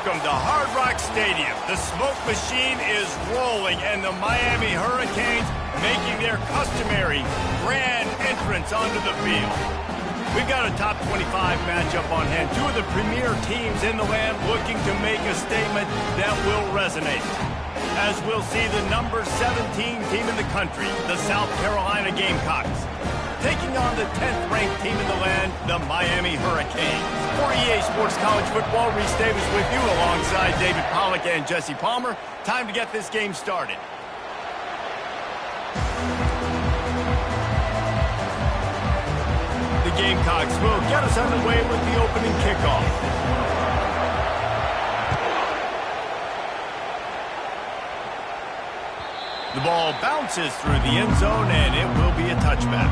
Welcome to Hard Rock Stadium. The smoke machine is rolling, and the Miami Hurricanes making their customary grand entrance onto the field. We've got a top 25 matchup on hand. Two of the premier teams in the land looking to make a statement that will resonate. As we'll see the number 17 team in the country, the South Carolina Gamecocks, taking on the 10th-ranked team in the land, the Miami Hurricanes. For EA Sports College Football, Reese Davis with you alongside David Pollack and Jesse Palmer. Time to get this game started. The Gamecocks will get us underway with the opening kickoff. The ball bounces through the end zone, and it will be a touchback.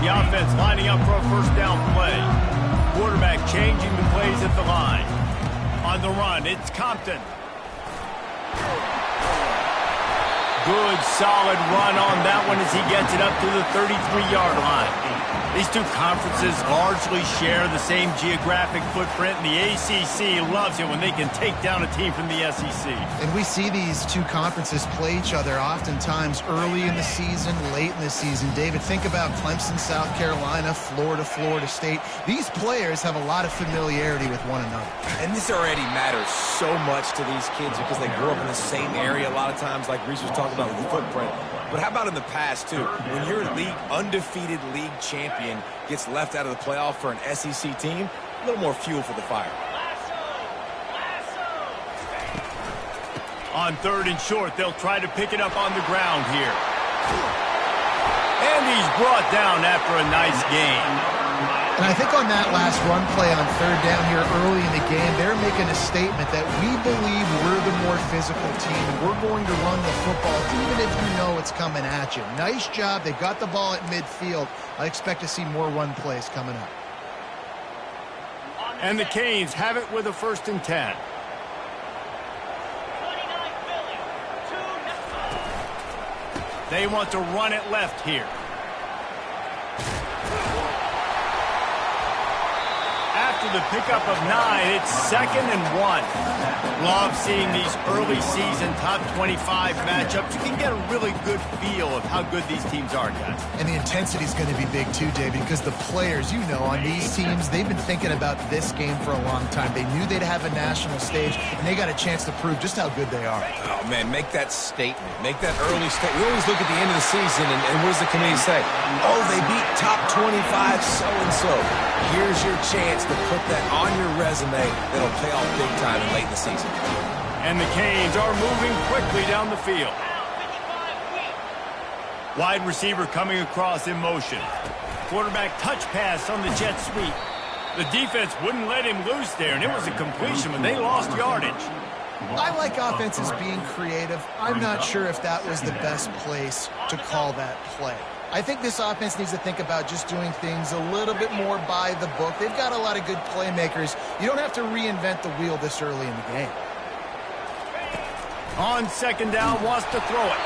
The offense lining up for a first down play. Quarterback changing the plays at the line. On the run, it's Compton. Good, solid run on that one as he gets it up to the 33-yard line. These two conferences largely share the same geographic footprint, and the ACC loves it when they can take down a team from the SEC. And we see these two conferences play each other oftentimes early in the season, late in the season. David, think about Clemson, South Carolina, Florida, Florida State. These players have a lot of familiarity with one another. And this already matters so much to these kids because they grew up in the same area a lot of times, like Reese was talking about with the footprint. But how about in the past, too? When your undefeated league champion gets left out of the playoff for an SEC team, a little more fuel for the fire. On third and short, they'll try to pick it up on the ground here. And he's brought down after a nice gain. And I think on that last run play on third down here early in the game, they're making a statement that we believe we're the more physical team, and we're going to run the football even if you know it's coming at you. Nice job. They got the ball at midfield. I expect to see more run plays coming up. And the Canes have it with a 1st and 10. They want to run it left here. After the pickup of 9, it's 2nd and 1. Love seeing these early season top 25 matchups. You can get a really good feel of how good these teams are, guys. And the intensity is going to be big too, David, because the players, you know, on these teams, they've been thinking about this game for a long time. They knew they'd have a national stage, and they got a chance to prove just how good they are. Oh, man, make that statement. Make that early statement. We always look at the end of the season, and what does the committee say? Oh, they beat top 25 so-and-so. Here's your chance to put that on your resume that'll pay off big time in late in the season. And the Canes are moving quickly down the field. Wide receiver coming across in motion. Quarterback touch pass on the jet sweep. The defense wouldn't let him loose there, and it was a completion, but they lost yardage. I like offenses being creative. I'm not sure if that was the best place to call that play. I think this offense needs to think about just doing things a little bit more by the book. They've got a lot of good playmakers. You don't have to reinvent the wheel this early in the game. On 2nd down, wants to throw it.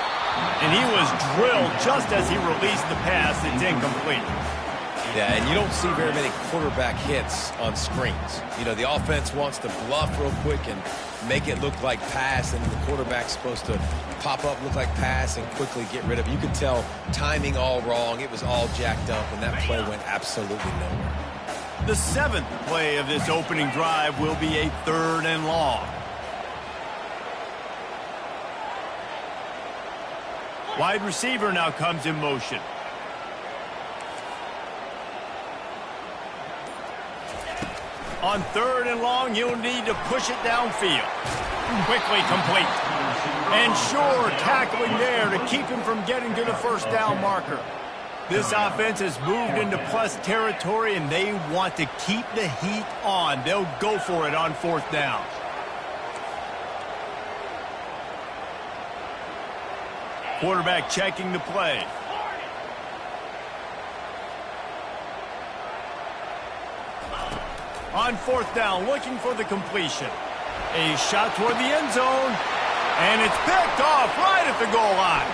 And he was drilled just as he released the pass. It's incomplete. Yeah, and you don't see very many quarterback hits on screens. You know, the offense wants to bluff real quick and make it look like pass, and the quarterback's supposed to pop up, look like pass, and quickly get rid of it. You could tell timing all wrong. It was all jacked up, and that play went absolutely nowhere. The 7th play of this opening drive will be a 3rd and long. Wide receiver now comes in motion. On 3rd and long, you'll need to push it downfield. Quickly complete. And sure, tackling there to keep him from getting to the first down marker. This offense has moved into plus territory, and they want to keep the heat on. They'll go for it on 4th down. Quarterback checking the play. On 4th down, looking for the completion. A shot toward the end zone. And it's picked off right at the goal line.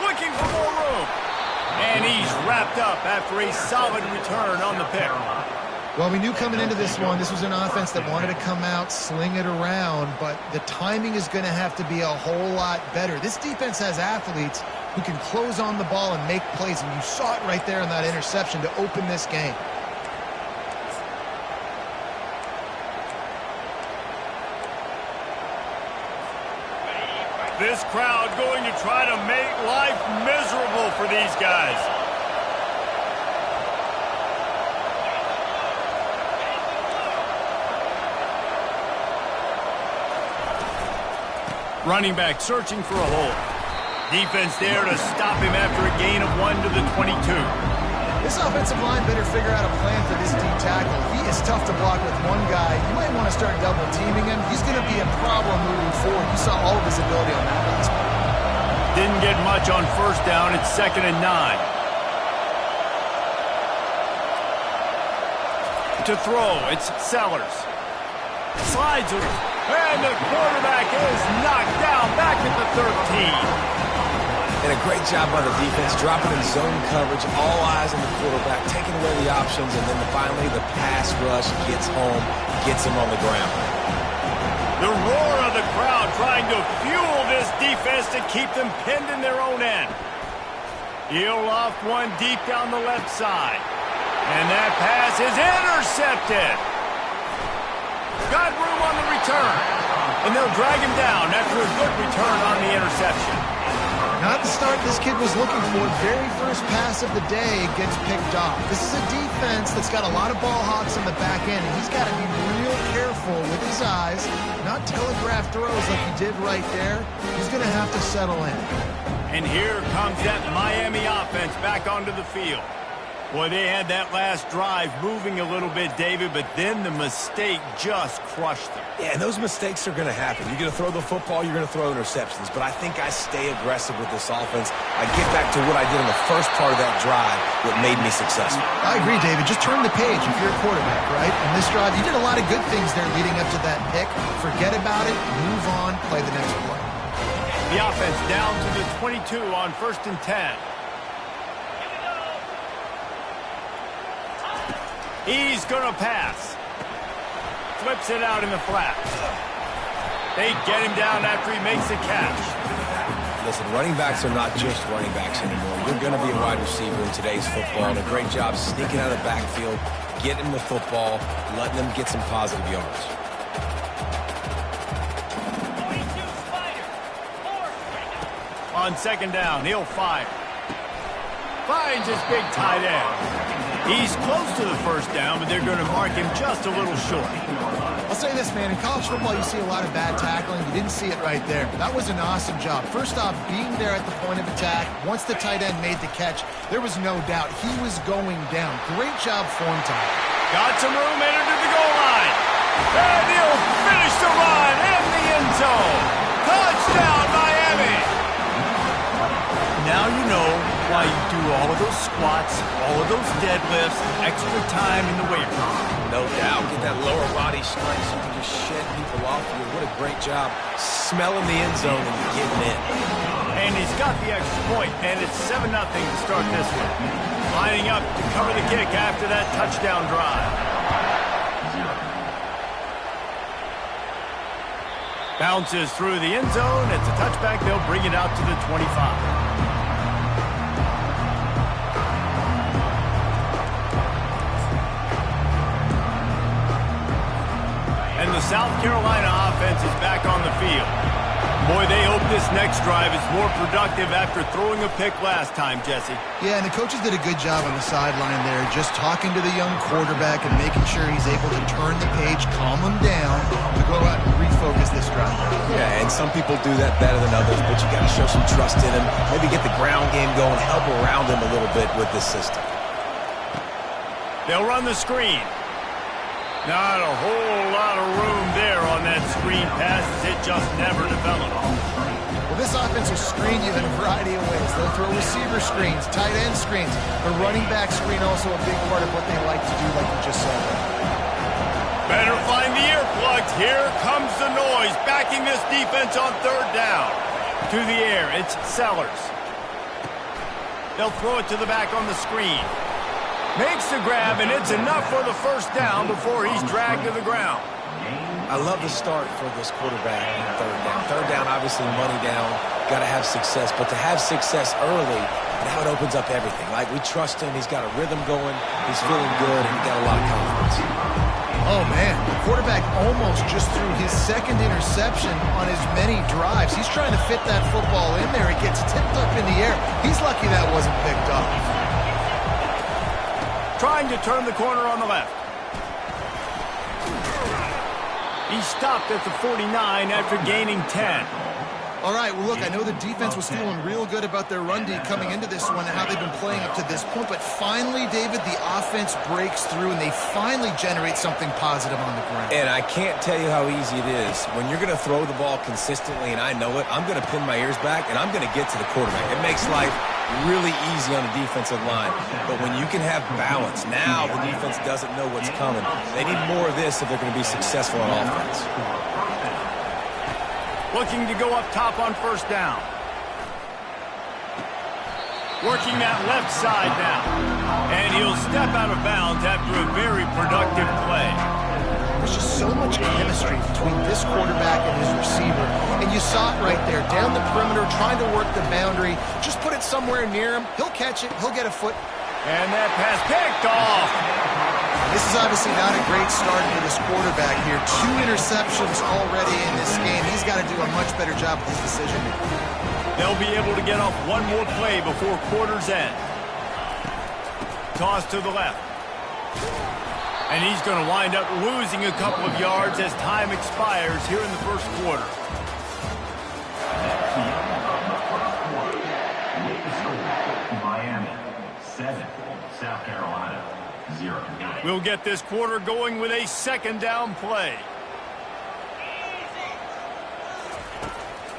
Looking for more room. And he's wrapped up after a solid return on the pick. Well, we knew coming into this one, this was an offense that wanted to come out, sling it around, but the timing is going to have to be a whole lot better. This defense has athletes who can close on the ball and make plays, and you saw it right there in that interception to open this game. This crowd going to try to make life miserable for these guys. Running back searching for a hole. Defense there to stop him after a gain of 1 to the 22. This offensive line better figure out a plan for this D tackle. He is tough to block with one guy. You might want to start double teaming him. He's going to be a problem moving forward. You saw all of his ability on that last one. Didn't get much on 1st down. It's 2nd and 9. To throw, it's Sellers. Slides it. And the quarterback is knocked down back at the 13. And a great job by the defense, dropping in zone coverage, all eyes on the quarterback, taking away the options, and then finally the pass rush gets home, gets him on the ground. The roar of the crowd trying to fuel this defense to keep them pinned in their own end. He'll loft one deep down the left side. And that pass is intercepted. Got room on the return. And they'll drag him down after a good return on the interception. Not the start this kid was looking for. Very first pass of the day gets picked off. This is a defense that's got a lot of ball hawks on the back end, and he's got to be real careful with his eyes, not telegraph throws like he did right there. He's going to have to settle in. And here comes that Miami offense back onto the field. Boy, they had that last drive moving a little bit, David, but then the mistake just crushed them. Yeah, and those mistakes are going to happen. You're going to throw the football, you're going to throw interceptions. But I think I stay aggressive with this offense. I get back to what I did in the first part of that drive that made me successful. I agree, David. Just turn the page if you're a quarterback, right? In this drive, you did a lot of good things there leading up to that pick. Forget about it, move on, play the next play. The offense down to the 22 on 1st and 10. He's going to pass. Flips it out in the flat. They get him down after he makes the catch. Listen, running backs are not just running backs anymore. You're going to be a wide receiver in today's football. And a great job sneaking out of the backfield, getting him the football, letting them get some positive yards. On 2nd down, he'll fire. Finds his big tight end. He's close to the 1st down, but they're going to mark him just a little short. I'll say this, man. In college football, you see a lot of bad tackling. You didn't see it right there. That was an awesome job. First off, being there at the point of attack. Once the tight end made the catch, there was no doubt he was going down. Great job form time. Got some room, entered to the goal line. And he'll finish the run in the end zone. Touchdown, Miami! Now you know why you do all of those squats, all of those deadlifts, extra time in the weight room. No doubt. Get that lower body strength so you can just shed people off you. What a great job smelling the end zone and getting in. And he's got the extra point, and it's 7-0 to start this one. Lining up to cover the kick after that touchdown drive. Bounces through the end zone. It's a touchback. They'll bring it out to the 25. And the South Carolina offense is back on the field. Boy, they hope this next drive is more productive after throwing a pick last time, Jesse. Yeah, and the coaches did a good job on the sideline there, just talking to the young quarterback and making sure he's able to turn the page, calm him down, to go out and refocus this drive. Yeah, and some people do that better than others, but you got to show some trust in him. Maybe get the ground game going, help around him a little bit with this system. They'll run the screen. Not a whole lot of room there on that screen pass. It just never developed. Well, this offense will screen you in a variety of ways. They'll throw receiver screens, tight end screens. The running back screen also a big part of what they like to do, like you just said. Better find the earplugs. Here comes the noise, backing this defense on third down. To the air, it's Sellers. They'll throw it to the back on the screen. Makes the grab, and it's enough for the first down before he's dragged to the ground. I love the start for this quarterback in third down. Third down, obviously money down, got to have success. But to have success early, now it opens up everything. Like, we trust him. He's got a rhythm going. He's feeling good, and he got a lot of confidence. Oh, man, the quarterback almost just threw his second interception on as many drives. He's trying to fit that football in there. It gets tipped up in the air. He's lucky that wasn't picked up. Trying to turn the corner on the left. He stopped at the 49 after gaining 10. All right, well, look, I know the defense was feeling real good about their run D coming into this one and how they've been playing up to this point, but finally, David, the offense breaks through and they finally generate something positive on the ground. And I can't tell you how easy it is. When you're going to throw the ball consistently, and I know it, I'm going to pin my ears back, and I'm going to get to the quarterback. It makes life really easy on the defensive line. But when you can have balance, now the defense doesn't know what's coming. They need more of this if they're going to be successful on offense. Looking to go up top on first down. Working that left side now. And he'll step out of bounds after a very productive play. There's just so much chemistry between this quarterback and his receiver. And you saw it right there, down the perimeter, trying to work the boundary. Just put it somewhere near him. He'll catch it. He'll get a foot. And that pass picked off. This is obviously not a great start for this quarterback here. 2 interceptions already in this game. He's got to do a much better job with his decision. They'll be able to get off one more play before quarter's end. Toss to the left. And he's going to wind up losing a couple of yards as time expires here in the first quarter. Miami, 7, South Carolina, 0. We'll get this quarter going with a second down play.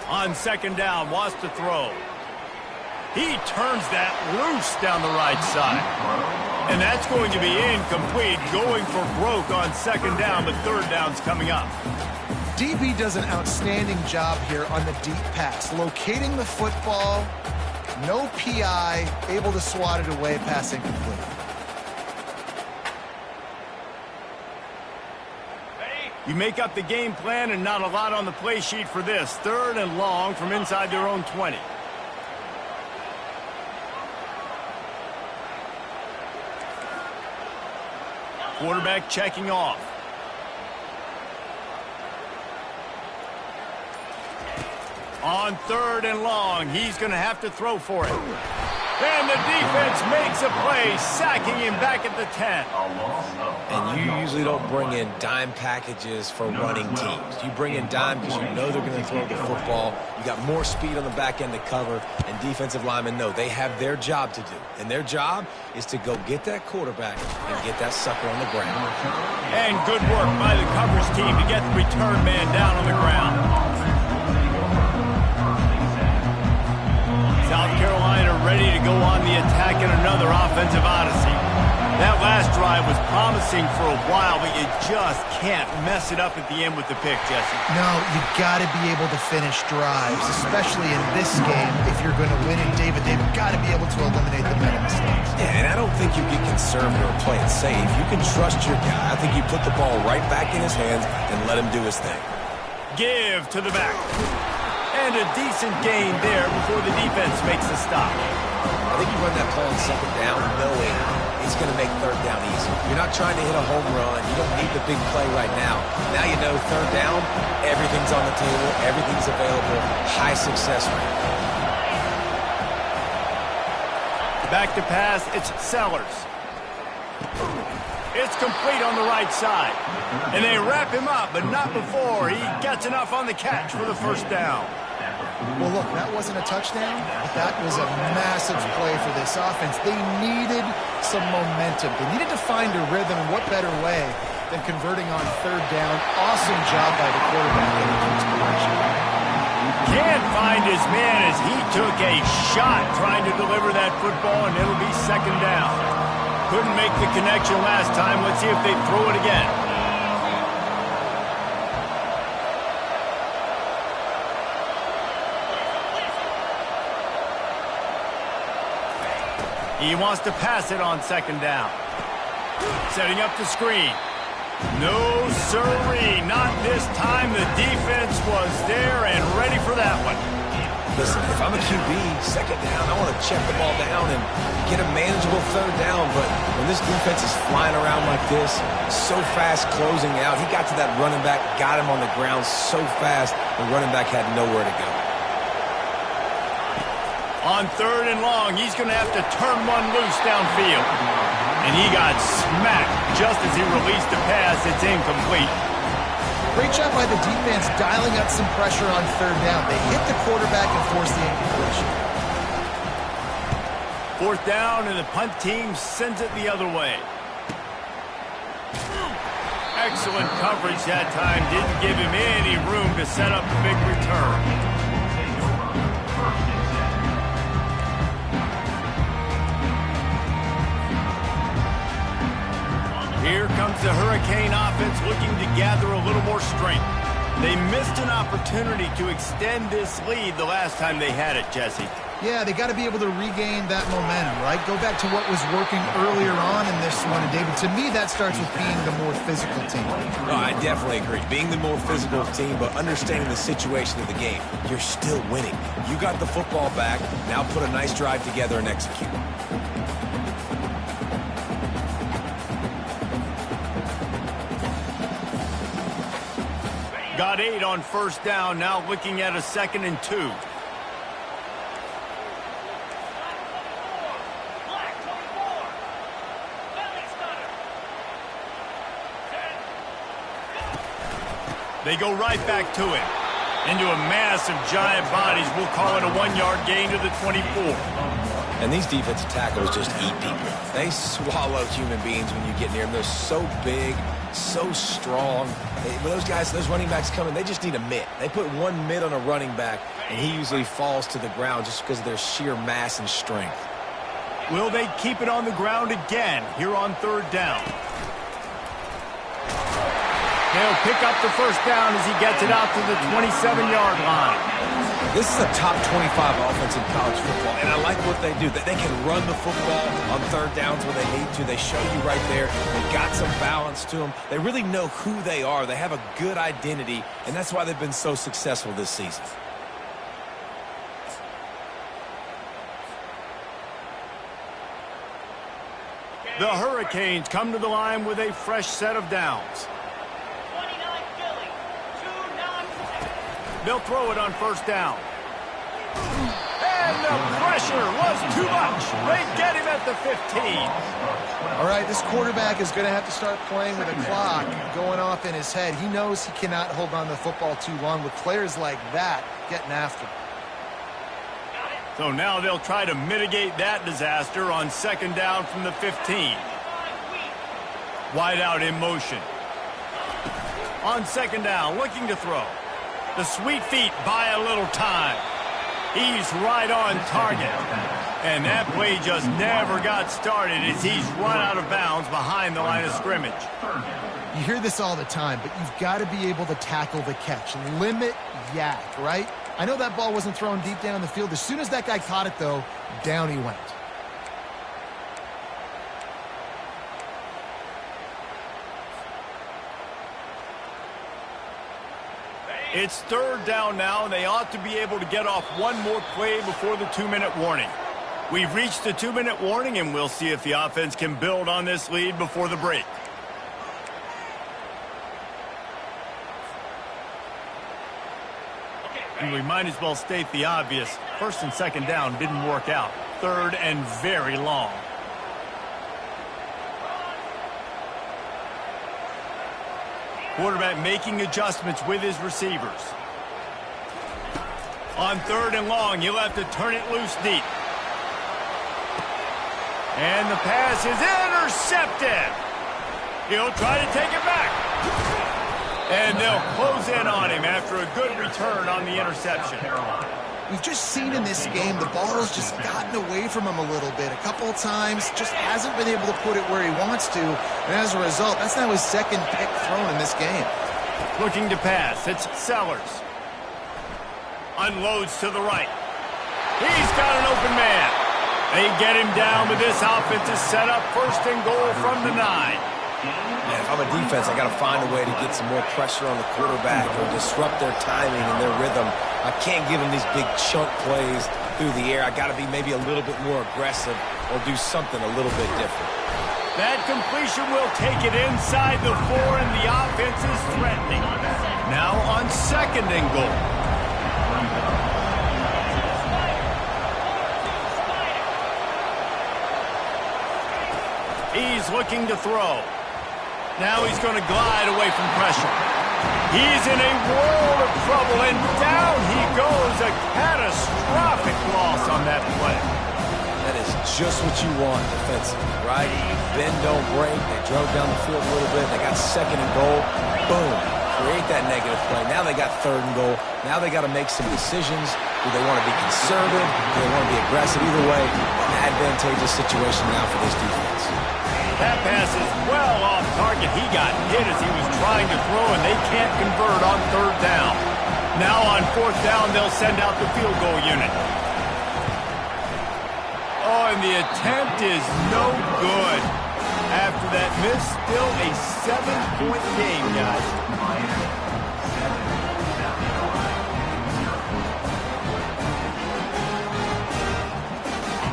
On second down, wants to throw. He turns that loose down the right side. And that's going to be incomplete, going for broke on second down, but third down's coming up. DB does an outstanding job here on the deep pass, locating the football, no PI, able to swat it away, pass incomplete. You make up the game plan and not a lot on the play sheet for this. Third and long from inside their own 20. Quarterback checking off. On third and long, he's going to have to throw for it. And the defense makes a play, sacking him back at the 10. And you usually don't bring in dime packages for running teams. You bring in dime because you know they're going to throw the football. You got more speed on the back end to cover, and defensive linemen know they have their job to do. And their job is to go get that quarterback and get that sucker on the ground. And good work by the coverage team to get the return man down on the ground. South Carolina ready to go on the attack in another offensive odyssey. That last drive was promising for a while, but you just can't mess it up at the end with the pick, Jesse. No, you got to be able to finish drives, especially in this game. If you're going to win it, David, they've got to be able to eliminate the many mistakes. Yeah, and I don't think you get conservative or play it safe. You can trust your guy. I think you put the ball right back in his hands and let him do his thing. Give to the back. And a decent gain there before the defense makes the stop. I think you run that play on second down knowing it's going to make third down easy. You're not trying to hit a home run. You don't need the big play right now. Now you know third down, everything's on the table, everything's available, high success rate. Back to pass, it's Sellers. It's complete on the right side. And they wrap him up, but not before he gets enough on the catch for the first down. Well, look, that wasn't a touchdown, but that was a massive play for this offense. They needed some momentum. They needed to find a rhythm, and what better way than converting on third down. Awesome job by the quarterback in his direction. Can't find his man as he took a shot trying to deliver that football, and it'll be second down. Couldn't make the connection last time. Let's see if they throw it again. He wants to pass it on second down. Setting up the screen. No sirree, not this time. The defense was there and ready for that one. Listen, if I'm a QB, second down, I want to check the ball down and get a manageable third down. But when this defense is flying around like this, so fast closing out, he got to that running back, got him on the ground so fast, the running back had nowhere to go. On third and long, he's going to have to turn one loose downfield. And he got smacked just as he released the pass. It's incomplete. Great job by the defense dialing up some pressure on third down. They hit the quarterback and forced the incompletion. Fourth down, and the punt team sends it the other way. Excellent coverage that time. Didn't give him any room to set up a big return. Here comes the Hurricane offense looking to gather a little more strength. They missed an opportunity to extend this lead the last time they had it, Jesse. Yeah, they got to be able to regain that momentum, right? Go back to what was working earlier on in this one. And, David, to me, that starts with being the more physical team. No, I definitely agree. Being the more physical team, but understanding the situation of the game. You're still winning. You got the football back. Now put a nice drive together and execute. Got 8 on first down, now looking at a 2nd and 2. They go right back to it. Into a mass of giant bodies. We'll call it a 1-yard gain to the 24. And these defensive tackles just eat people. They swallow human beings when you get near them. They're so big, so strong. When those guys, those running backs come in, they just need a mitt. They put one mitt on a running back, and he usually falls to the ground just because of their sheer mass and strength. Will they keep it on the ground again here on third down? They'll pick up the first down as he gets it out to the 27-yard line. This is a top 25 offense in college football, and I like what they do. That they can run the football on third downs when they need to. They show you right there. They've got some balance to them. They really know who they are. They have a good identity, and that's why they've been so successful this season. The Hurricanes come to the line with a fresh set of downs. They'll throw it on first down. And the pressure was too much. They get him at the 15. All right, this quarterback is going to have to start playing with a clock going off in his head. He knows he cannot hold on to the football too long with players like that getting after him. So now they'll try to mitigate that disaster on second down from the 15. Wide out in motion. On second down, looking to throw. The sweet feet buy a little time. He's right on target. And that play just never got started as he's run out of bounds behind the line of scrimmage. You hear this all the time, but you've got to be able to tackle the catch. Limit yak, right? I know that ball wasn't thrown deep down the field. As soon as that guy caught it, though, down he went. It's third down now, and they ought to be able to get off one more play before the 2-minute warning. We've reached the 2-minute warning, and we'll see if the offense can build on this lead before the break. And we might as well state the obvious. First and second down didn't work out. Third and very long. Quarterback making adjustments with his receivers. On third and long, you'll have to turn it loose deep. And the pass is intercepted. He'll try to take it back. And they'll close in on him after a good return on the interception. We've just seen in this game the ball's just gotten away from him a little bit. A couple of times, just hasn't been able to put it where he wants to. And as a result, that's now his second pick thrown in this game. Looking to pass, it's Sellers. Unloads to the right. He's got an open man. They get him down, but this offense is set up 1st and goal from the 9. Man, if I'm a defense, I got to find a way to get some more pressure on the quarterback or disrupt their timing and their rhythm. I can't give them these big chunk plays through the air. I got to be maybe a little bit more aggressive or do something a little bit different. That completion will take it inside the 4, and the offense is threatening. Now on 2nd and goal. He's looking to throw. Now he's going to glide away from pressure. He's in a world of trouble, and down he goes. A catastrophic loss on that play. That is just what you want defensively, right? Bend, don't break. They drove down the field a little bit. They got 2nd and goal. Boom. Create that negative play. Now they got 3rd and goal. Now they got to make some decisions. Do they want to be conservative? Do they want to be aggressive? Either way, an advantageous situation now for this defense. That pass is well off target. He got hit as he was trying to throw, and they can't convert on 3rd down. Now on 4th down, they'll send out the field goal unit. Oh, and the attempt is no good. After that miss, still a 7-point game, guys.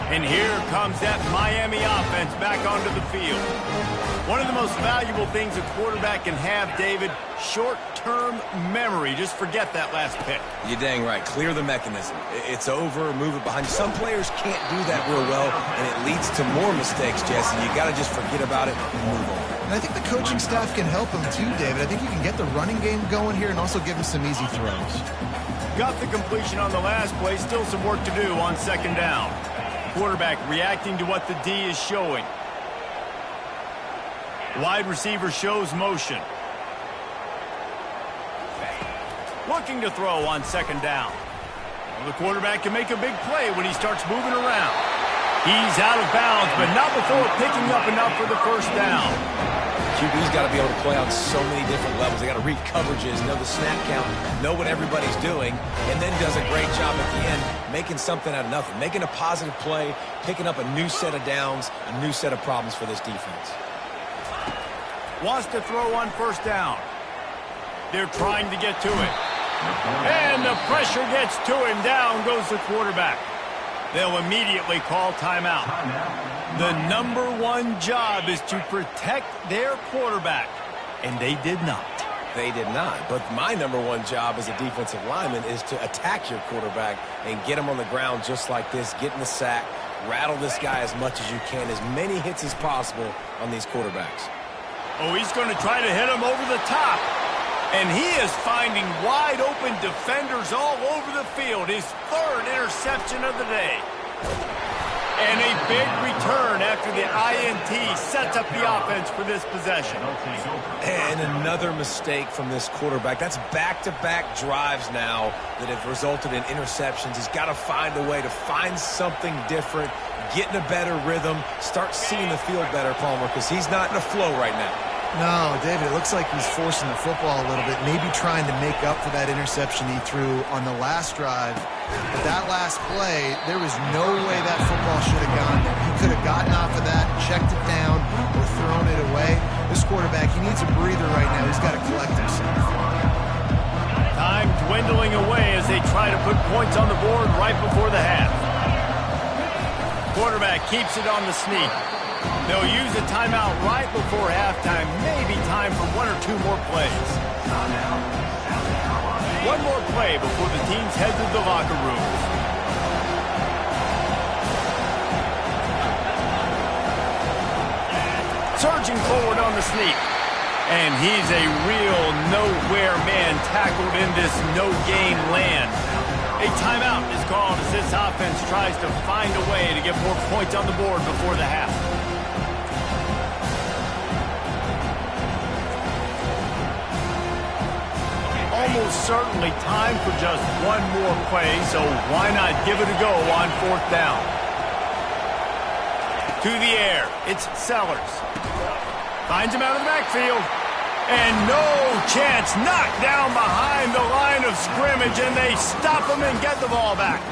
And here comes that Miami offense back onto the field. One of the most valuable things a quarterback can have, David, short-term memory. Just forget that last pick. You're dang right. Clear the mechanism. It's over. Move it behind you. Some players can't do that real well, and it leads to more mistakes, Jesse. You got to just forget about it and move on. And I think the coaching staff can help him too, David. I think you can get the running game going here and also give him some easy throws. Got the completion on the last play. Still some work to do on 2nd down. Quarterback reacting to what the D is showing. Wide receiver shows motion. Looking to throw on 2nd down. Well, the quarterback can make a big play when he starts moving around. He's out of bounds, but not before picking up enough for the 1st down. QB's got to be able to play on so many different levels. They got to read coverages, know the snap count, know what everybody's doing, and then does a great job at the end making something out of nothing, making a positive play, picking up a new set of downs, a new set of problems for this defense. Wants to throw on 1st down. They're trying to get to it. And the pressure gets to him. Down goes the quarterback. They'll immediately call timeout. The #1 job is to protect their quarterback, and they did not. They did not. But my #1 job as a defensive lineman is to attack your quarterback and get him on the ground just like this, get in the sack, rattle this guy as much as you can, as many hits as possible on these quarterbacks. Oh, he's going to try to hit him over the top. And he is finding wide open defenders all over the field. His 3rd interception of the day. And a big return after the INT sets up the offense for this possession. And another mistake from this quarterback. That's back-to-back drives now that have resulted in interceptions. He's got to find a way to find something different, get in a better rhythm, start seeing the field better, Palmer, because he's not in a flow right now. No, David, it looks like he's forcing the football a little bit, maybe trying to make up for that interception he threw on the last drive. But that last play, there was no way that football should have gone there. He could have gotten off of that, checked it down, or thrown it away. This quarterback, he needs a breather right now. He's got to collect himself. Time dwindling away as they try to put points on the board right before the half. Quarterback keeps it on the sneak. They'll use a timeout right before halftime. Maybe time for 1 or 2 more plays. One more play before the teams head to the locker rooms. Surging forward on the sneak. And he's a real nowhere man tackled in this no-game land. A timeout is called as this offense tries to find a way to get more points on the board before the half. Almost certainly time for just one more play, so why not give it a go on 4th down? To the air, it's Sellers. Finds him out of the backfield. And no chance. Knocked down behind the line of scrimmage, and they stop him and get the ball back.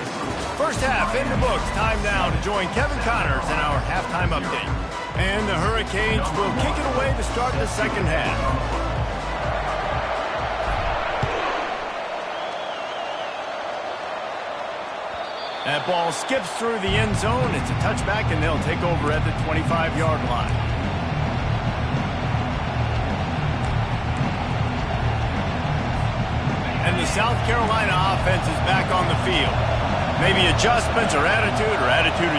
First half in the books. Time now to join Kevin Connors in our halftime update. And the Hurricanes will kick it away to start the second half. That ball skips through the end zone. It's a touchback, and they'll take over at the 25-yard line. And the South Carolina offense is back on the field. Maybe adjustments or attitude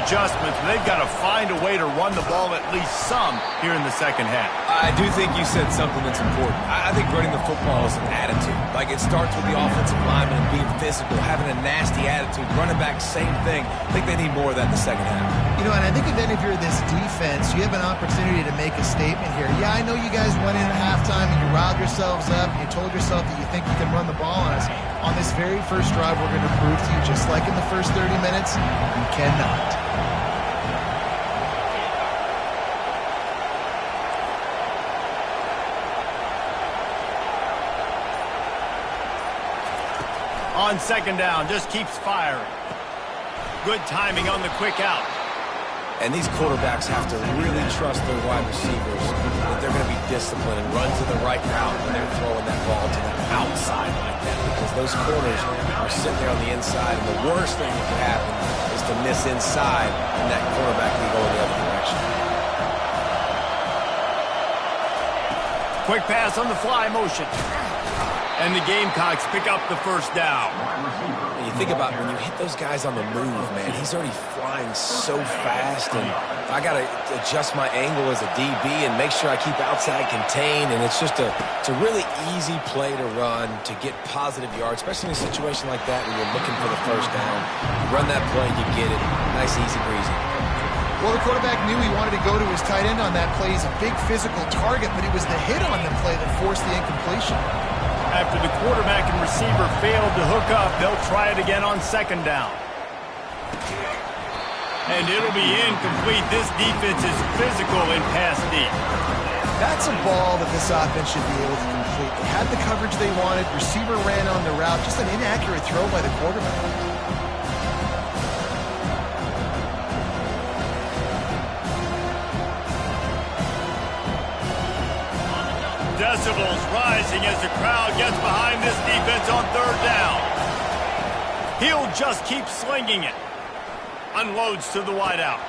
adjustments. But they've got to find a way to run the ball at least some here in the second half. I do think you said something that's important. I think running the football is an attitude. Like, it starts with the offensive lineman and being physical, having a nasty attitude. Running back, same thing. I think they need more of that in the second half. You know, and I think then if you're this defense, you have an opportunity to make a statement here. Yeah, I know you guys went in at halftime and you riled yourselves up and you told yourself that you think you can run the ball on us. On this very first drive, we're going to prove to you, just like in the first 30 minutes, you cannot. On second down, just keeps firing. Good timing on the quick out. And these quarterbacks have to really trust their wide receivers that they're going to be disciplined and run to the right route when they're throwing that ball to the outside like that, because those corners are sitting there on the inside, and the worst thing that could happen is to miss inside and that quarterback can go in the other direction. Quick pass on the fly motion. And the Gamecocks pick up the first down. And you think about when you hit those guys on the move, man, he's already flying so fast, and I got to adjust my angle as a DB and make sure I keep outside contained, and it's just it's a really easy play to run to get positive yards, especially in a situation like that when you're looking for the first down. You run that play, you get it. Nice, easy breezy. Well, the quarterback knew he wanted to go to his tight end on that play. He's a big physical target, but it was the hit on the play that forced the incompletion. After the quarterback and receiver failed to hook up, they'll try it again on second down. And it'll be incomplete. This defense is physical in pass deep. That's a ball that this offense should be able to complete. They had the coverage they wanted. Receiver ran on the route. Just an inaccurate throw by the quarterback. Decibels rising as the crowd gets behind this defense on third down. He'll just keep slinging it. Unloads to the wideout.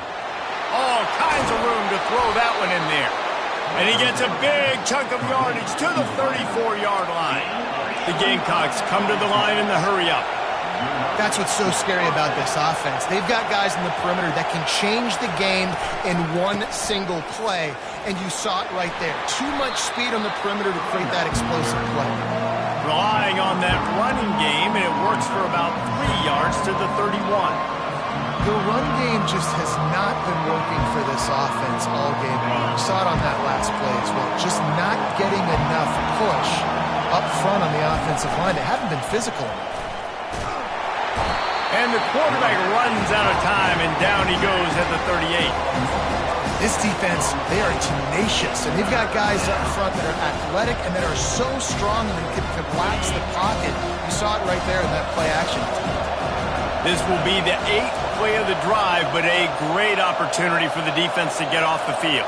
All kinds of room to throw that one in there. And he gets a big chunk of yardage to the 34-yard line. The Gamecocks come to the line in the hurry-up. That's what's so scary about this offense. They've got guys in the perimeter that can change the game in one single play, and you saw it right there. Too much speed on the perimeter to create that explosive play. Relying on that running game, and it works for about 3 yards to the 31. The run game just has not been working for this offense all game long. We saw it on that last play as well. Just not getting enough push up front on the offensive line. They haven't been physical enough. And the quarterback runs out of time, and down he goes at the 38. This defense, they are tenacious, and they've got guys up front that are athletic and that are so strong and they can collapse the pocket. You saw it right there in that play action. This will be the 8th play of the drive, but a great opportunity for the defense to get off the field.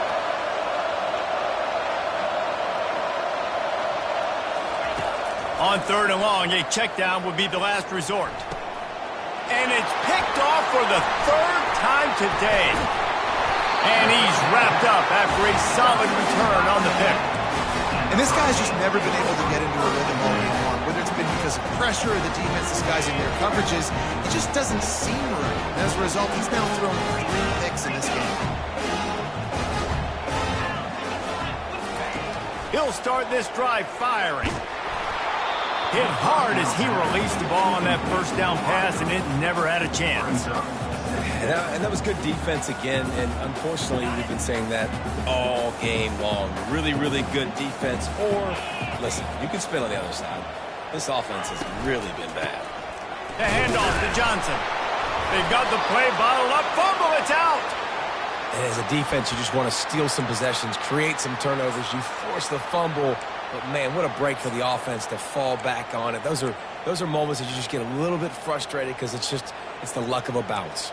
On third and long, a check down would be the last resort. And it's picked off for the 3rd time today. And he's wrapped up after a solid return on the pick. And this guy's just never been able to get into a rhythm all game long. Whether it's been because of pressure or the defense disguising their coverages, it just doesn't seem right. And as a result, he's now thrown 3 picks in this game. He'll start this drive firing. Hit hard as he released the ball on that first down pass, and it never had a chance. And that was good defense again, and unfortunately, we've been saying that all game long. Really, really good defense. Or, listen, you can spin on the other side. This offense has really been bad. The handoff to Johnson. They've got the play bottled up. Fumble, it's out. And as a defense, you just want to steal some possessions, create some turnovers. You force the fumble, But, man, what a break for the offense to fall back on it. Those are moments that you just get a little bit frustrated because it's the luck of a bounce.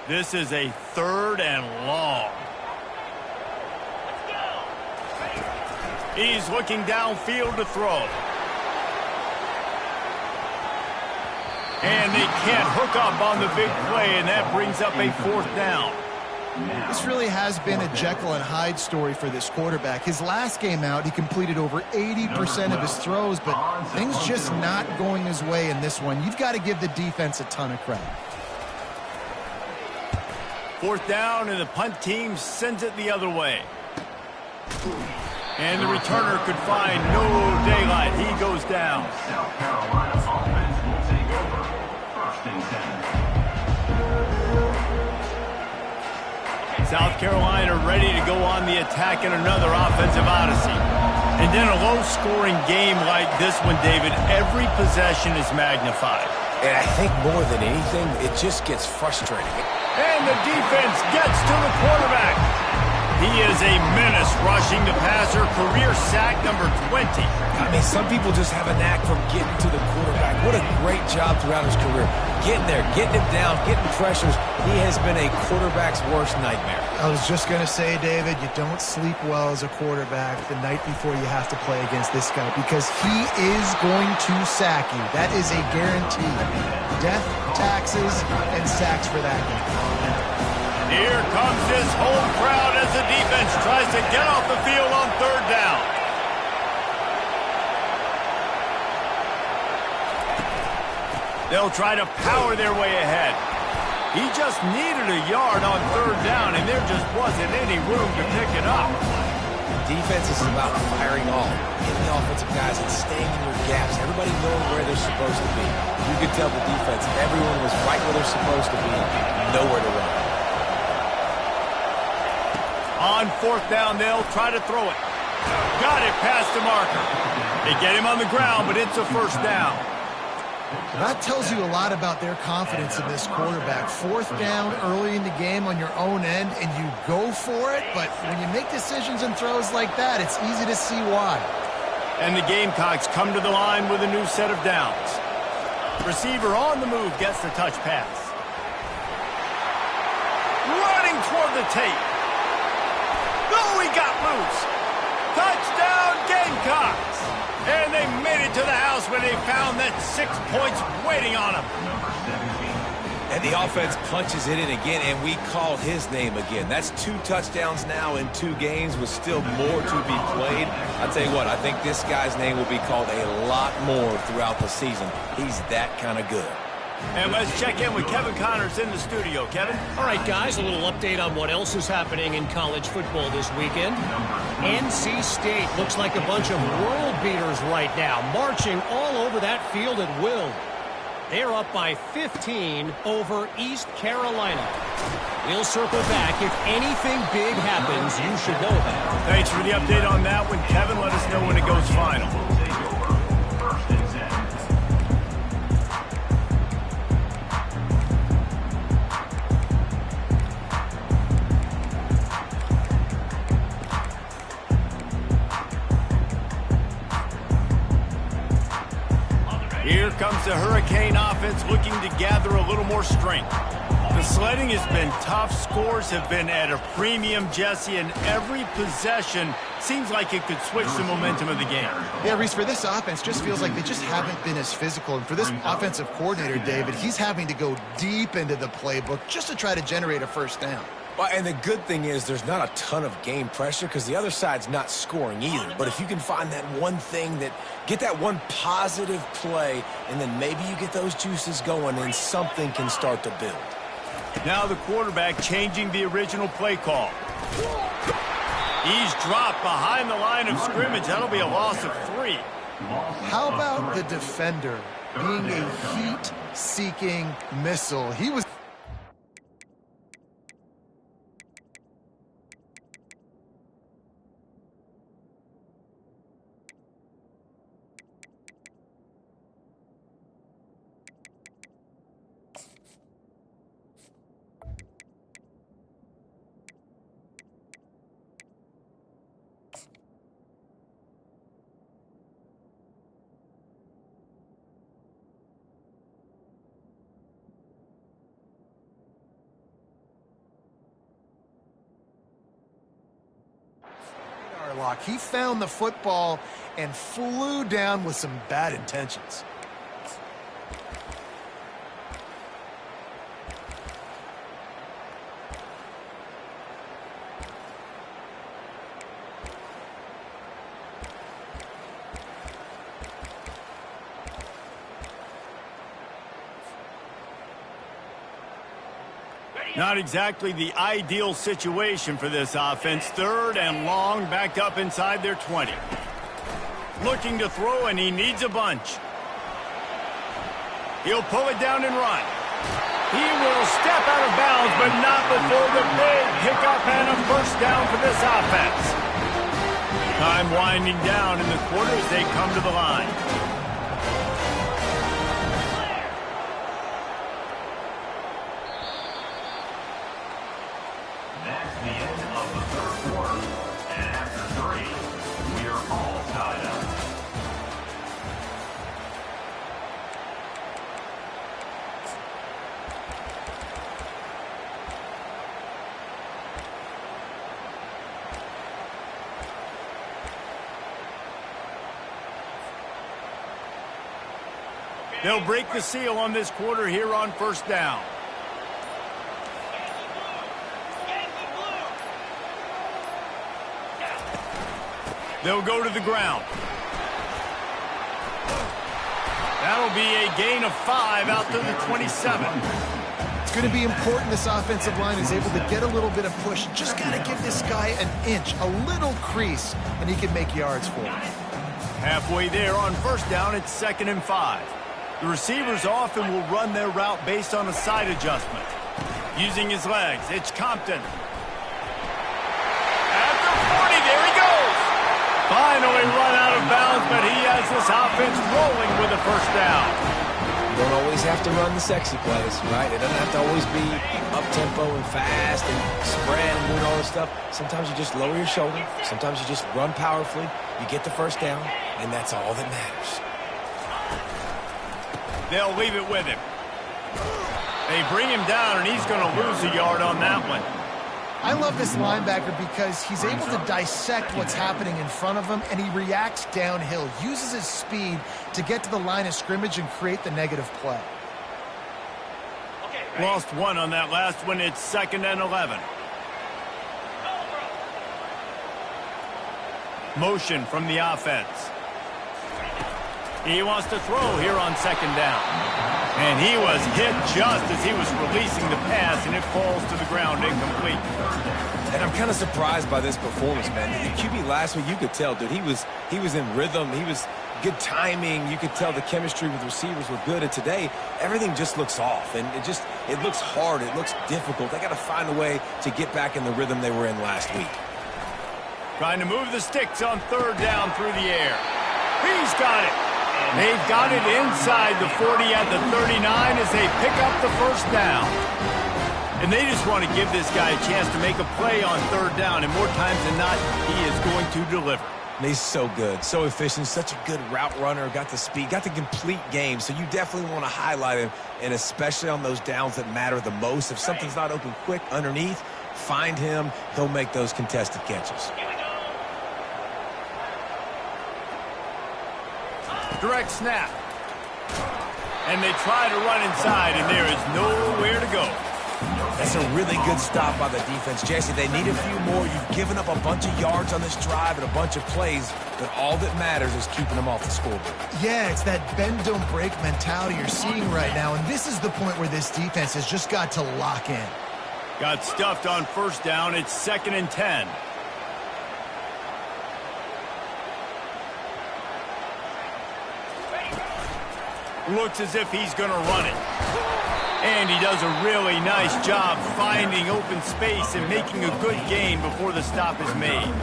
This is a 3rd and long. He's looking downfield to throw. And they can't hook up on the big play, and that brings up a 4th down. This really has been a Jekyll and Hyde story for this quarterback. His last game out, he completed over 80% of his throws, but things just not going his way in this one. You've got to give the defense a ton of credit. 4th down, and the punt team sends it the other way. And the returner could find no daylight. He goes down. South Carolina offense will take over. 1st and 10. South Carolina ready to go on the attack in another offensive odyssey. And in a low-scoring game like this one, David, every possession is magnified. And I think more than anything, it just gets frustrating. And the defense gets to the quarterback. He is a menace rushing the passer, career sack number 20. I mean, some people just have a knack for getting to the quarterback. What a great job throughout his career. Getting there, getting him down, getting pressures. He has been a quarterback's worst nightmare. I was just going to say, David, you don't sleep well as a quarterback the night before you have to play against this guy because he is going to sack you. That is a guarantee. Death, taxes, and sacks for that guy. Here comes this home crowd as the defense tries to get off the field on 3rd down. They'll try to power their way ahead. He just needed a yard on 3rd down, and there just wasn't any room to pick it up. Defense is about firing off, hitting the offensive guys and staying in your gaps. Everybody knowing where they're supposed to be. You could tell the defense, everyone was right where they're supposed to be, nowhere to run. On 4th down, they'll try to throw it. Got it past the marker. They get him on the ground, but it's a 1st down. That tells you a lot about their confidence in this quarterback. 4th down early in the game on your own end, and you go for it, but when you make decisions and throws like that, it's easy to see why. And the Gamecocks come to the line with a new set of downs. Receiver on the move gets the touch pass. Running toward the tape. Oh, he got loose. Touchdown, Gamecocks. And they made it to the house when they found that 6 points waiting on them. And the offense punches it in again, and we call his name again. That's 2 touchdowns now in 2 games with still more to be played. I'll tell you what, I think this guy's name will be called a lot more throughout the season. He's that kind of good. And let's check in with Kevin Connors in the studio. Kevin? All right, guys, a little update on what else is happening in college football this weekend. NC State looks like a bunch of world beaters right now, marching all over that field at will. They're up by 15 over East Carolina. We'll circle back. If anything big happens, you should know that. Thanks for the update on that one, Kevin. Let us know when it goes final. Here comes the Hurricane offense looking to gather a little more strength. The sledding has been tough. Scores have been at a premium, Jesse, and every possession seems like it could switch the momentum of the game. Yeah, Reese, for this offense, just feels like they just haven't been as physical. And for this offensive coordinator, David, he's having to go deep into the playbook just to try to generate a 1st down. Well, and the good thing is there's not a ton of game pressure because the other side's not scoring either. But if you can find that one thing get that one positive play, and then maybe you get those juices going and something can start to build. Now the quarterback changing the original play call. He's dropped behind the line of scrimmage. That'll be a loss of 3. How about the defender being a heat-seeking missile? He was... block. He found the football and flew down with some bad intentions. Not exactly the ideal situation for this offense. 3rd and long, backed up inside their 20. Looking to throw, and he needs a bunch. He'll pull it down and run. He will step out of bounds, but not before the big pickup and a first down for this offense. Time winding down in the quarter as they come to the line. That's the end of the 3rd quarter. And after 3, we are all tied up. They'll break the seal on this quarter here on first down. They'll go to the ground. That'll be a gain of 5 out to the 27. It's going to be important this offensive line is able to get a little bit of push. Just got to give this guy an inch, a little crease, and he can make yards for it. Halfway there on first down, it's 2nd and 5. The receivers often will run their route based on a side adjustment. Using his legs, it's Compton. At the 40, there he goes. Finally run out of bounds, but he has this offense rolling with a first down. You don't always have to run the sexy plays, right? It doesn't have to always be up-tempo and fast and spread and doing all this stuff. Sometimes you just lower your shoulder. Sometimes you just run powerfully. You get the first down, and that's all that matters. They'll leave it with him. They bring him down, and he's going to lose a yard on that one. I love this linebacker because he's able to dissect what's happening in front of him, and he reacts downhill, uses his speed to get to the line of scrimmage and create the negative play. Lost 1 on that last one. It's 2nd and 11. Motion from the offense. He wants to throw here on 2nd down. And he was hit just as he was releasing the pass, and it falls to the ground incomplete. And I'm kind of surprised by this performance, man. The QB last week, you could tell, dude, he was in rhythm. He was good timing. You could tell the chemistry with receivers were good. And today, everything just looks off. And it looks hard. It looks difficult. They got to find a way to get back in the rhythm they were in last week. Trying to move the sticks on 3rd down through the air. He's got it. They've got it inside the 40 at the 39 as they pick up the first down. And they just want to give this guy a chance to make a play on 3rd down, and more times than not, he is going to deliver. And he's so good, so efficient, such a good route runner, got the speed, got the complete game. So you definitely want to highlight him, and especially on those downs that matter the most. If something's not open quick underneath, find him. He'll make those contested catches. Direct snap. And they try to run inside, and there is nowhere to go. That's a really good stop by the defense. Jesse, they need a few more. You've given up a bunch of yards on this drive and a bunch of plays, but all that matters is keeping them off the scoreboard. Yeah, it's that bend, don't break mentality you're seeing right now, and this is the point where this defense has just got to lock in. Got stuffed on first down. It's 2nd and 10. Looks as if he's going to run it. And he does a really nice job finding open space and making a good gain before the stop is made.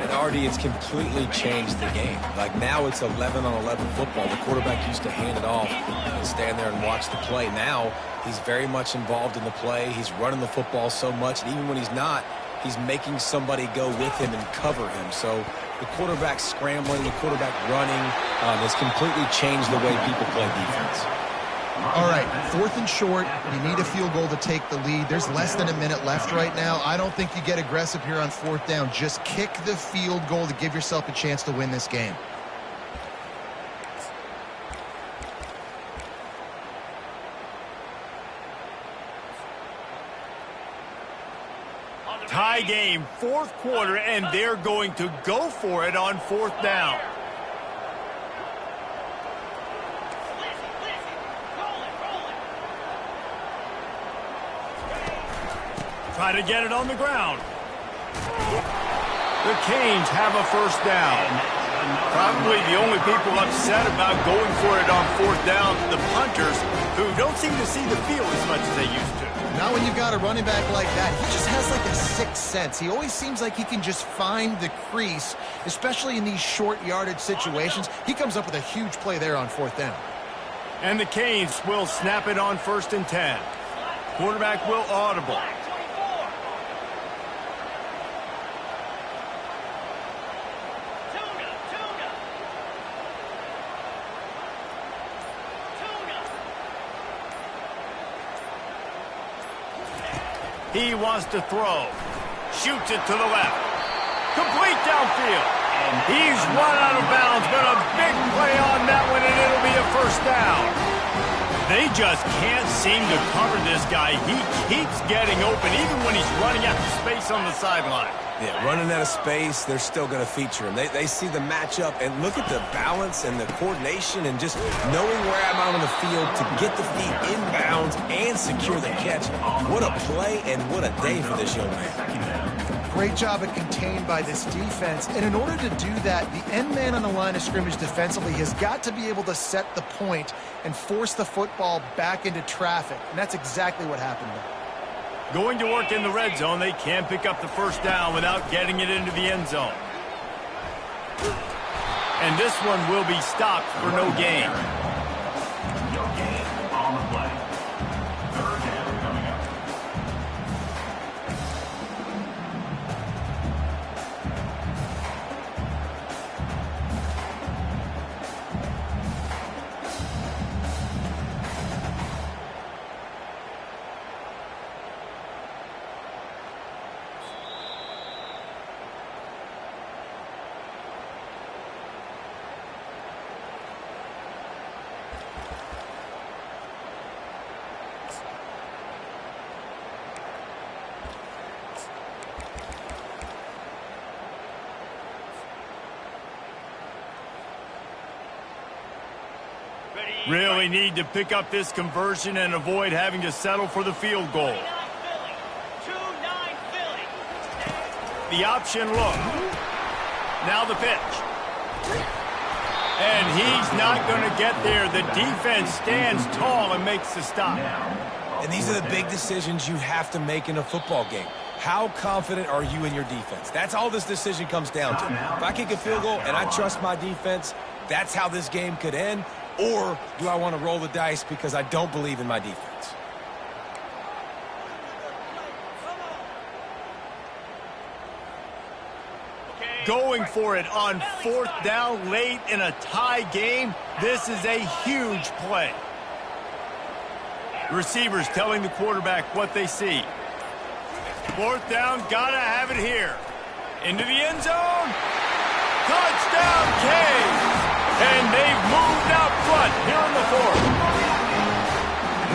And Artie, it's completely changed the game. Like now it's 11-on-11 football. The quarterback used to hand it off and stand there and watch the play. Now he's very much involved in the play. He's running the football so much, and even when he's not, he's making somebody go with him and cover him. So the quarterback scrambling, the quarterback running has completely changed the way people play defense. All right, 4th and short. You need a field goal to take the lead. There's less than a minute left right now. I don't think you get aggressive here on 4th down. Just kick the field goal to give yourself a chance to win this game. Tie game, 4th quarter, and they're going to go for it on 4th down. Try to get it on the ground. The Canes have a 1st down. Probably the only people upset about going for it on 4th down, the punters, who don't seem to see the field as much as they used to. Not when you've got a running back like that. He just has like a sixth sense. He always seems like he can just find the crease, especially in these short yardage situations. He comes up with a huge play there on 4th down. And the Canes will snap it on 1st and 10. Quarterback will audible. He wants to throw. Shoots it to the left. Complete downfield. He's run out of bounds, but a big play on that one, and it'll be a 1st down. They just can't seem to cover this guy. He keeps getting open, even when he's running out of space on the sideline. Yeah, running out of space, they're still going to feature him. They see the matchup, and look at the balance and the coordination and just knowing where I'm out on the field to get the feet inbounds and secure the catch. What a play and what a day for this young man. Great job at contained by this defense. And in order to do that, the end man on the line of scrimmage defensively has got to be able to set the point and force the football back into traffic. And that's exactly what happened there. Going to work in the red zone, they can pick up the 1st down without getting it into the end zone. And this one will be stopped for no gain. No gain on the play. 3rd down coming up. Really need to pick up this conversion and avoid having to settle for the field goal. The option look. Now the pitch. And he's not going to get there. The defense stands tall and makes the stop. And these are the big decisions you have to make in a football game. How confident are you in your defense? That's all this decision comes down to. If I kick a field goal and I trust my defense, that's how this game could end. Or do I want to roll the dice because I don't believe in my defense? Going for it on 4th down late in a tie game. This is a huge play. Receivers telling the quarterback what they see. 4th down, gotta have it here. Into the end zone. Touchdown, Canes. And they've moved out front here in the 4th.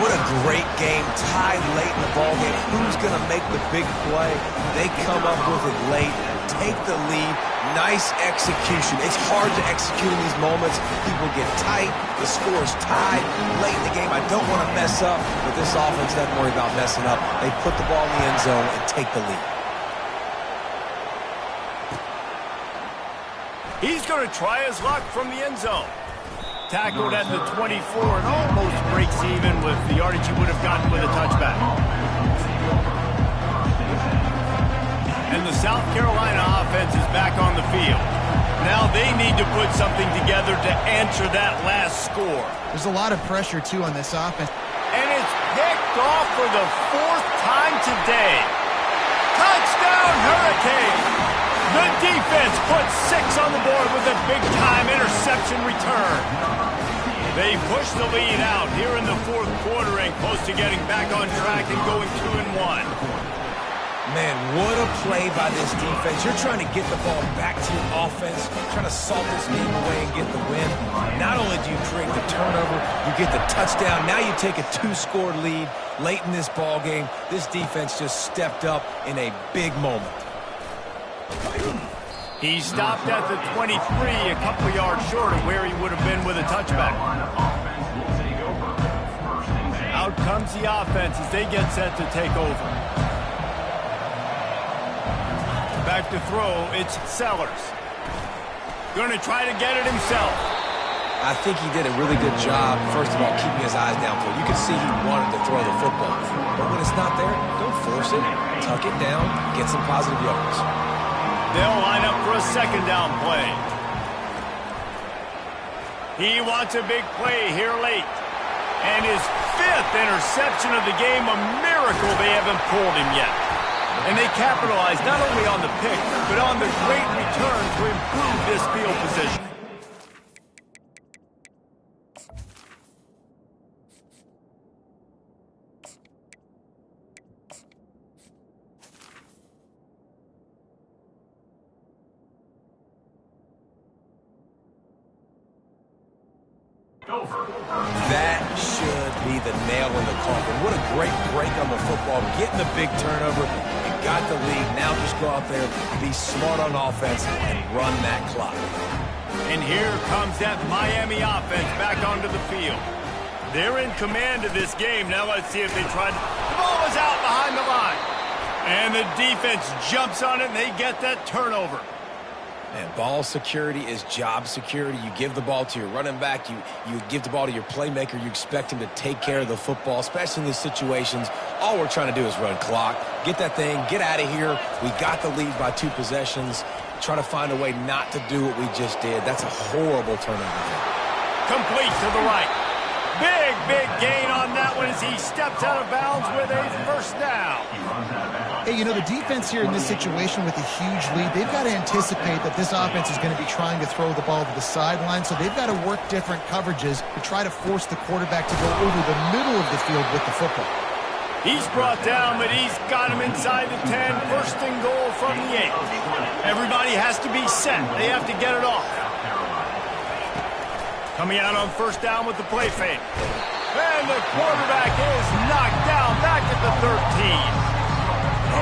What a great game, tied late in the ballgame. Who's going to make the big play? They come up with it late, take the lead. Nice execution. It's hard to execute in these moments. People get tight. The score's tied late in the game. I don't want to mess up, but this offense doesn't worry about messing up. They put the ball in the end zone and take the lead. He's going to try his luck from the end zone. Tackled at the 24 and almost breaks even with the yardage he would have gotten with a touchback. And the South Carolina offense is back on the field. Now they need to put something together to answer that last score. There's a lot of pressure, too, on this offense. And it's picked off for the 4th time today. Touchdown, Hurricanes! The defense puts 6 on the board with a big-time interception return. They push the lead out here in the fourth quarter and close to getting back on track and going 2-1. Man, what a play by this defense. You're trying to get the ball back to your offense, trying to salt this game away and get the win. Not only do you create the turnover, you get the touchdown. Now you take a 2-score lead late in this ball game. This defense just stepped up in a big moment. He stopped at the 23, a couple of yards short of where he would have been with a touchback. Out comes the offense as they get set to take over. Back to throw, it's Sellers. Going to try to get it himself. I think he did a really good job, first of all, keeping his eyes downfield. You could see he wanted to throw the football. But when it's not there, don't force it. Tuck it down, get some positive yards. They'll line up for a second down play. He wants a big play here late. And his 5th interception of the game, a miracle they haven't pulled him yet. And they capitalize not only on the pick, but on the great return to improve this field position. That should be the nail in the coffin. What a great break on the football. Getting the big turnover. You got the lead. Now just go out there, be smart on offense, and run that clock. And here comes that Miami offense back onto the field. They're in command of this game. Now let's see if they try to... The ball is out behind the line. And the defense jumps on it, and they get that turnover. Man, ball security is job security. You give the ball to your running back. You give the ball to your playmaker. You expect him to take care of the football, especially in these situations. All we're trying to do is run clock. Get that thing. Get out of here. We got the lead by 2 possessions. Try to find a way not to do what we just did. That's a horrible turnover. Complete to the right. Big gain on that one as he steps out of bounds with a first down. Hey, you know, the defense here in this situation with a huge lead, they've got to anticipate that this offense is going to be trying to throw the ball to the sideline, so they've got to work different coverages to try to force the quarterback to go over the middle of the field with the football. He's brought down, but he's got him inside the 10. First and goal from the 8. Everybody has to be set. They have to get it off. Coming out on first down with the play fake. And the quarterback is knocked down back at the 13.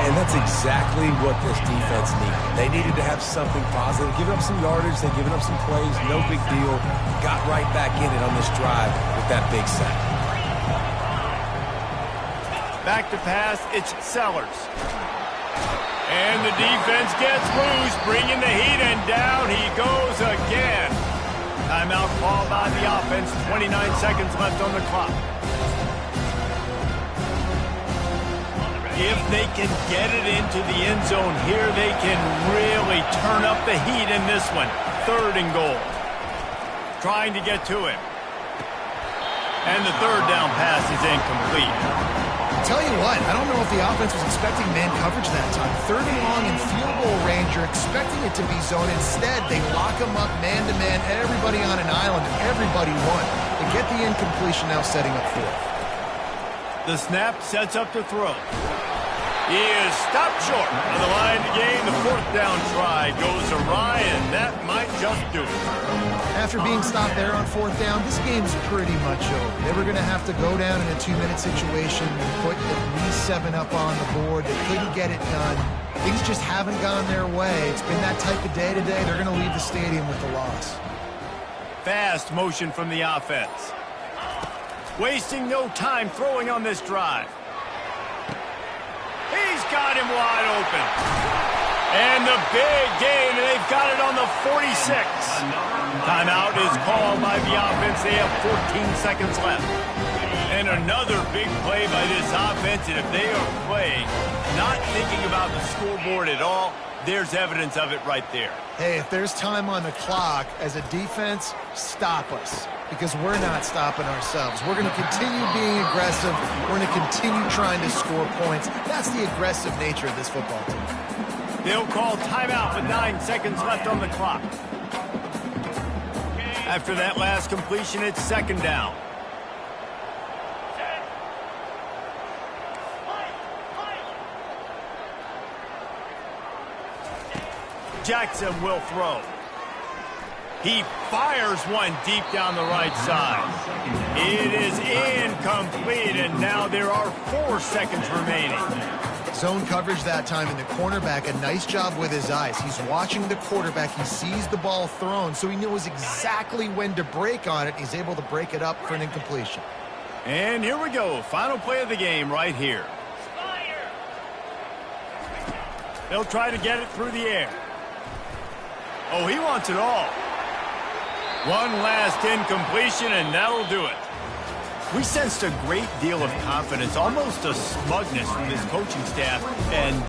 And that's exactly what this defense needed. They needed to have something positive. Giving up some yardage, they've given up some plays, no big deal. Got right back in it on this drive with that big sack. Back to pass, it's Sellers. And the defense gets loose, bringing the heat, and down he goes again. Timeout called by the offense, 29 seconds left on the clock. If they can get it into the end zone here, they can really turn up the heat in this one. 3rd and goal. Trying to get to him. And the 3rd down pass is incomplete. Tell you what, I don't know if the offense was expecting man coverage that time. 3rd and long in field goal range, you're expecting it to be zone. Instead, they lock them up man-to-man, everybody on an island, and everybody won. They get the incompletion now setting up 4th. The snap sets up to throw. He is stopped short of the line to gain. The 4th down try goes awry, and that might just do it. After being stopped there on 4th down, this game's pretty much over. They were going to have to go down in a 2-minute situation and put at least 7 up on the board. They couldn't get it done. Things just haven't gone their way. It's been that type of day today. They're going to leave the stadium with the loss. Fast motion from the offense. Wasting no time throwing on this drive. He's got him wide open. And the big gain, and they've got it on the 46. Timeout is called by the offense. They have 14 seconds left. And another big play by this offense, and if they are playing, not thinking about the scoreboard at all, there's evidence of it right there. Hey, if there's time on the clock, as a defense, stop us. Because we're not stopping ourselves. We're going to continue being aggressive. We're going to continue trying to score points. That's the aggressive nature of this football team. They'll call timeout with 9 seconds left on the clock. After that last completion, it's second down. Jackson will throw. He fires one deep down the right side. It is incomplete, and now there are 4 seconds remaining. Zone coverage that time, and the cornerback, a nice job with his eyes. He's watching the quarterback. He sees the ball thrown, so he knows exactly when to break on it. He's able to break it up for an incompletion. And here we go. Final play of the game right here. They'll try to get it through the air. Oh, he wants it all. One last incompletion, and that'll do it. We sensed a great deal of confidence, almost a smugness from this coaching staff, and